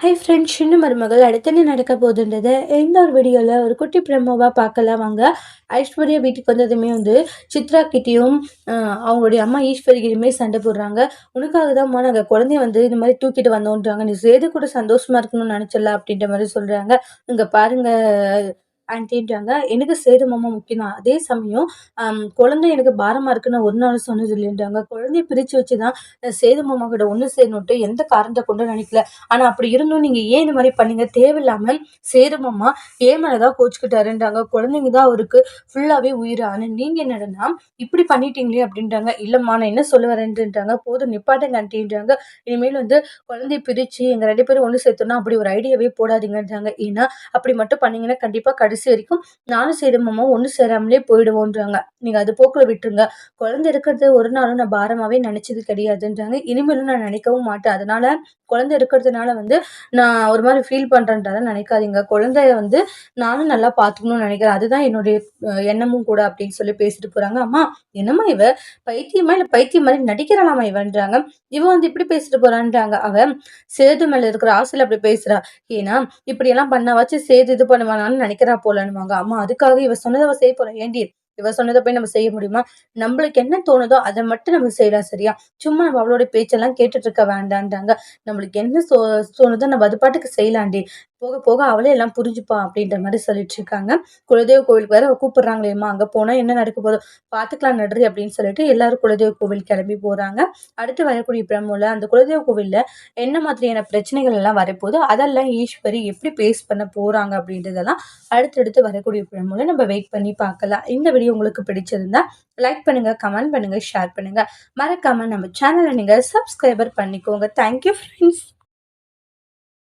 Hi friends, சின்ன மருமகள் அடுத்து என்ன நடக்க போகுதுன்றத இந்த ஒரு வீடியோவில் ஒரு குட்டி ப்ரெமோவாக பார்க்கலாம் வாங்க. ஐஸ்வர்யா வீட்டுக்கு வந்ததுமே சித்ரா கிட்டேயும் அவங்களுடைய அம்மா ஈஸ்வரிகிட்டையுமே சண்டை போடுறாங்க. உனக்காக தான்மா நாங்கள் குழந்தைய இந்த மாதிரி தூக்கிட்டு வந்தோன்றாங்க, நீ சேது கூட சந்தோஷமா இருக்கணும்னு நினச்சல அப்படின்ற மாதிரி சொல்கிறாங்க. இங்கே பாருங்க ஆன்ட்டின்றாங்க, எனக்கு சேது மாமா முக்கியம் தான். அதே சமயம் குழந்தை எனக்கு பாரமா இருக்குன்னு நான் ஒரு நாள் சொன்னது இல்லைன்றாங்க. குழந்தைய பிரிச்சு வச்சு தான் சேது மாமா கிட்ட ஒன்று சேரணுன்ட்டு எந்த காரணத்தை கொண்டு நினைக்கல. ஆனா அப்படி இருந்தும் நீங்க ஏன் இந்த மாதிரி பண்ணீங்க? தேவையில்லாம சேது மாமா ஏன் மேலதான் கோச்சுக்கிட்டாருன்றாங்க. குழந்தைங்க தான் அவருக்கு ஃபுல்லாவே உயிர். ஆனா நீங்க என்னடனா இப்படி பண்ணிட்டீங்களே அப்படின்றாங்க. இல்லம்மா நான் என்ன சொல்ல வரேன்றாங்க. போதும் நிப்பாட்டுங்க ஆன்ட்டின்றாங்க. இனிமேல் குழந்தைய பிரிச்சு எங்க 2 பேரும் ஒன்று சேர்த்தோம்னா அப்படி ஒரு ஐடியாவே போடாதீங்கன்றாங்க. ஏன்னா அப்படி மட்டும் பண்ணீங்கன்னா கண்டிப்பா கடைசி வரைக்கும் நானும் சேது மாமாவும் ஒண்ணு சேராமலே போயிடுவோன்றாங்க. நீங்க அது போக்குல விட்டுருங்க. குழந்தை இருக்கிறது ஒரு நாளும் நான் பாரமாவே நினைச்சது கிடையாதுன்றாங்க. இனிமேலும் நான் நினைக்கவும் மாட்டேன். அதனால குழந்தை இருக்கிறதுனால நான் ஒரு மாதிரி ஃபீல் பண்றேன்றதெல்லாம் நினைக்காதீங்க. குழந்தைய நானும் நல்லா பார்த்துக்கணும்னு நினைக்கிறேன். அதுதான் என்னுடைய எண்ணமும் கூட அப்படின்னு சொல்லி பேசிட்டு போறாங்க. அம்மா என்னம்மா இவ பைத்தியமா இல்ல பைத்தியம் மாதிரி நடிக்கிறாளாமா இவன்றாங்க. இவ இப்படி பேசிட்டு போறான்றாங்க. அவ சேது மேல இருக்கிற ஆசையில அப்படி பேசுறா. ஏன்னா இப்படி எல்லாம் பண்ணாவாச்சும் சேது இது பண்ணுவானான்னு நினைக்கிறா போலன்னுவாங்க. அம்மா அதுக்காக இவ சொன்னதை அவ செய்ய போறா ஏண்டி? இவ சொன்னதை போய் நம்ம செய்ய முடியுமா? நம்மளுக்கு என்ன தோணுதோ அதை மட்டும் நம்ம செய்யலாம், சரியா? சும்மா நம்ம அவளோட பேச்செல்லாம் கேட்டுட்டு இருக்க வேண்டான்றாங்க. நம்மளுக்கு என்ன தோணுதோ நம்ம அது பாட்டுக்கு செய்யலாண்டி. போக போக அவளே எல்லாம் புரிஞ்சுப்பா அப்படின்ற மாதிரி சொல்லிட்டு இருக்காங்க. குலதெய்வ கோவிலுக்கு வேற கூப்பிடுறாங்களேம்மா, அங்க போனா என்ன நடக்க போதோ பாத்துக்கலாம் நடுறி அப்படின்னு சொல்லிட்டு எல்லாரும் குலதெய்வ கோவில் கிளம்பி போறாங்க. அடுத்து வரக்கூடிய பிரம்மல அந்த குலதெய்வ கோவில்ல என்ன மாதிரியான பிரச்சனைகள் எல்லாம் வரப்போகுது, அதெல்லாம் ஈஸ்வரி எப்படி பேஸ் பண்ண போறாங்க அப்படின்றதெல்லாம் அடுத்தடுத்து வரக்கூடிய பிரம்மல நம்ம வெயிட் பண்ணி பார்க்கலாம். இந்த வீடியோ உங்களுக்கு பிடிச்சிருந்தா லைக் பண்ணுங்க, கமெண்ட் பண்ணுங்க, ஷேர் பண்ணுங்க. மறக்காம நம்ம சேனலை நீங்க சப்ஸ்கிரைபர் பண்ணிக்கோங்க. Thank you friends.